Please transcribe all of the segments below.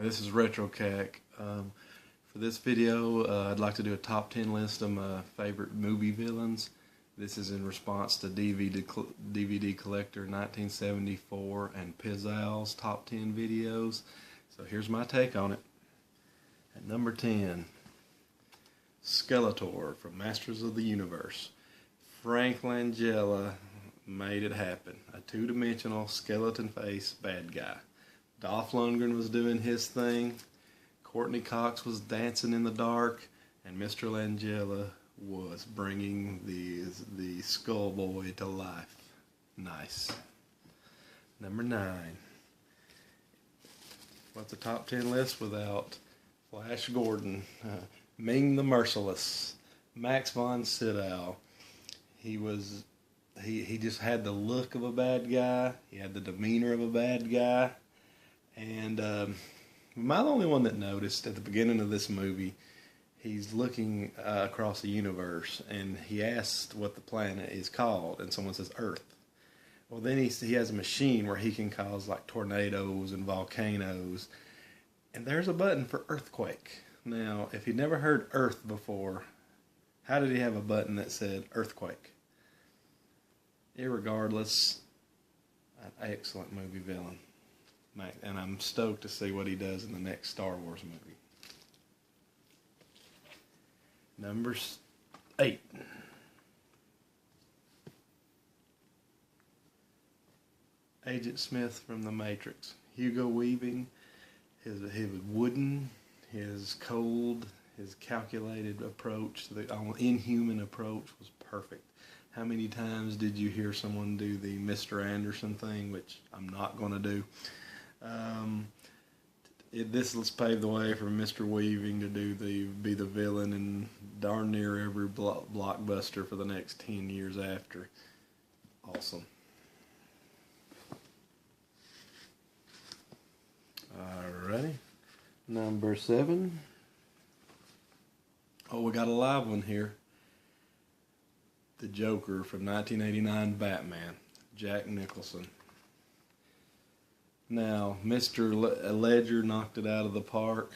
This is RetroCak. For this video, I'd like to do a top 10 list of my favorite movie villains. This is in response to DVD Collector 1974 and pizowell's top 10 videos. So here's my take on it. At number 10, Skeletor from Masters of the Universe. Frank Langella made it happen. A two-dimensional skeleton face bad guy. Dolph Lundgren was doing his thing, Courtney Cox was dancing in the dark, and Mr. Langella was bringing the Skull Boy to life. Nice. Number 9. What's a top 10 list without Flash Gordon? Ming the Merciless. Max von Sydow. He just had the look of a bad guy. He had the demeanor of a bad guy. And am I the only one that noticed at the beginning of this movie, he's looking across the universe, and he asks what the planet is called, and someone says Earth. Well, then he has a machine where he can cause like tornadoes and volcanoes, and there's a button for earthquake. Now, if he'd never heard Earth before, how did he have a button that said earthquake? Irregardless, an excellent movie villain. And I'm stoked to see what he does in the next Star Wars movie. Number 8. Agent Smith from The Matrix. Hugo Weaving, his wooden, his cold, his calculated approach, the inhuman approach was perfect. How many times did you hear someone do the Mr. Anderson thing, which I'm not going to do? Let's pave the way for Mr. Weaving to be the villain in darn near every blockbuster for the next 10 years after. Awesome. Alrighty. Number 7. Oh, we got a live one here. The Joker from 1989 Batman, Jack Nicholson. Now, Mr. Ledger knocked it out of the park,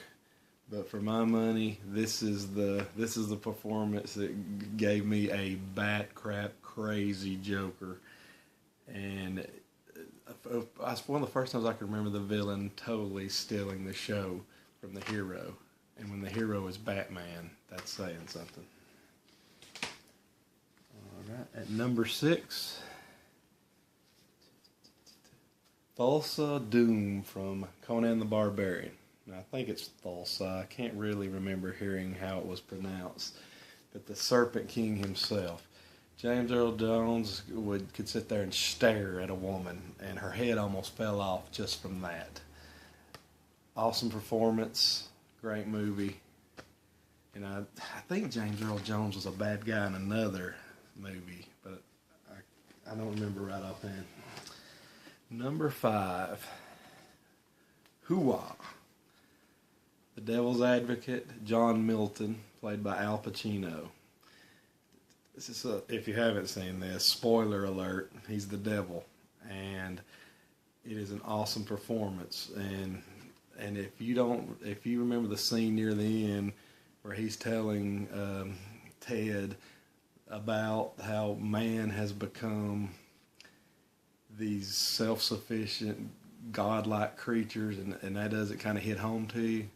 but for my money, this is the performance that gave me a bat crap crazy Joker, and it's one of the first times I can remember the villain totally stealing the show from the hero, and when the hero is Batman, that's saying something. All right, at number 6. Thulsa Doom from Conan the Barbarian. Now, I think it's Thulsa. I can't really remember hearing how it was pronounced. But the Serpent King himself. James Earl Jones could sit there and stare at a woman, and her head almost fell off just from that. Awesome performance. Great movie. And I think James Earl Jones was a bad guy in another movie, but I don't remember right offhand. Number 5, Hoo-ah. The Devil's Advocate, John Milton, played by Al Pacino. This is if you haven't seen this, spoiler alert, he's the devil, and it is an awesome performance. And if you remember the scene near the end where he's telling Ted about how man has become these self-sufficient, godlike creatures, and that doesn't kind of hit home to you,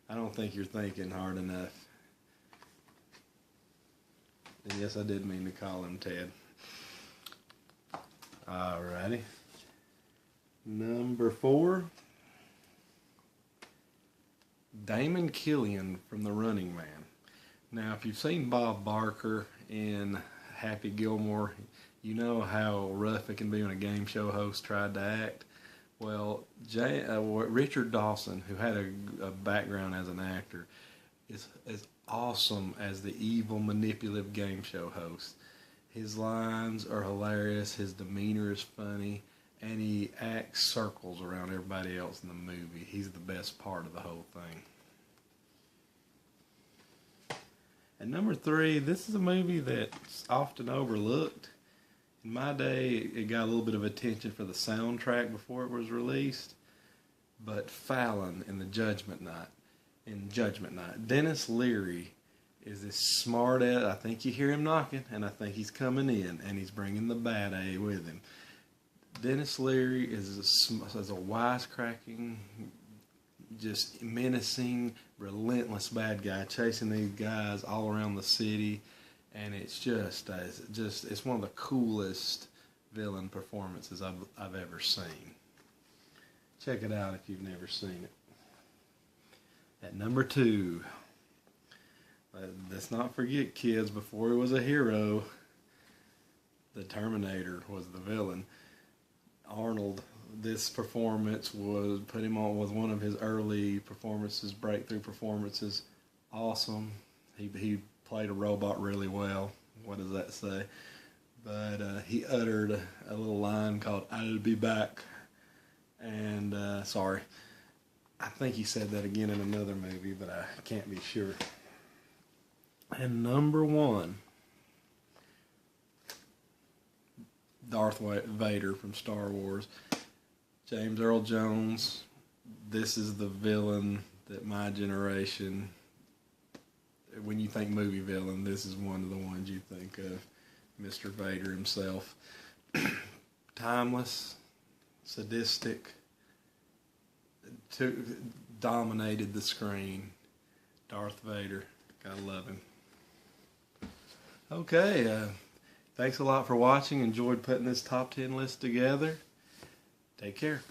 I don't think you're thinking hard enough. And yes, I did mean to call him Ted. Alrighty. Number 4. Damon Killian from The Running Man. Now, if you've seen Bob Barker in Happy Gilmore, you know how rough it can be when a game show host tried to act. Well, Richard Dawson, who had a background as an actor, is as awesome as the evil, manipulative game show host. His lines are hilarious, his demeanor is funny, and he acts circles around everybody else in the movie. He's the best part of the whole thing. And number 3, this is a movie that's often overlooked. In my day, it got a little bit of attention for the soundtrack before it was released. but Fallon in Judgment Night. Dennis Leary is this smart ass. I think you hear him knocking, and I think he's coming in, and he's bringing the bad A with him. Dennis Leary is a wisecracking, just menacing, relentless bad guy chasing these guys all around the city, and it's it's one of the coolest villain performances I've ever seen. Check it out if you've never seen it. At number 2, let's not forget, kids, before he was a hero, the Terminator was the villain. Arnold, this performance put him on with one of his early performances, breakthrough performances. Awesome. He played a robot really well. What does that say? But he uttered a little line called "I'll be back," and sorry, I think he said that again in another movie, but I can't be sure. And number 1, Darth Vader from Star Wars. James Earl Jones, this is the villain that my generation, when you think movie villain, this is one of the ones you think of. Mr. Vader himself. Timeless, sadistic, dominated the screen. Darth Vader, gotta love him. Okay, thanks a lot for watching. Enjoyed putting this top 10 list together. Take care.